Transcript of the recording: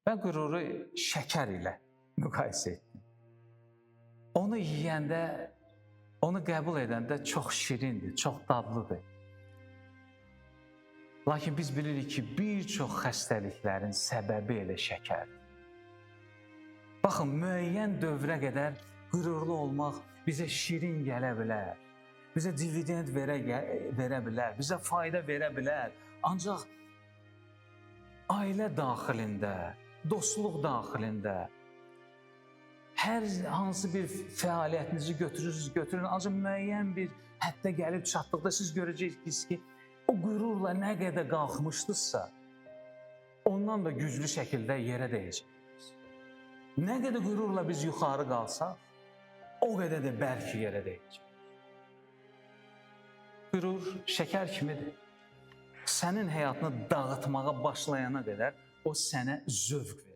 və qüruru şəkər ilə müqayisə etdim. Onu yeyəndə, onu qəbul edəndə çox şirindir, çox dadlıdır. Lakin biz bilirik ki, bir çox xəstəliklərin səbəbi elə şəkərdir. Baxın, müəyyən dövrə qədər qürurlu olmaq bizə şirin gələ bilər, bizə dividend verə bilər, bizə fayda verə bilər. Ancaq ailə daxilində, dostluq daxilində, hər hansı bir fəaliyyətinizi götürün, ancaq müəyyən bir həddə gəlib çatdıqda siz görəcəksiniz ki, o qürurla nə qədər qalxmışdınızsa, ondan da güclü şəkildə yerə dəyəcəksiniz. Nə qədər qürurla biz yuxarı qalsaq, o qədər də bəlkə yerə dəyəcək. Qürur şəkər kimidir. Sənin həyatını dağıtmağa başlayana qədər o sənə zövq verir.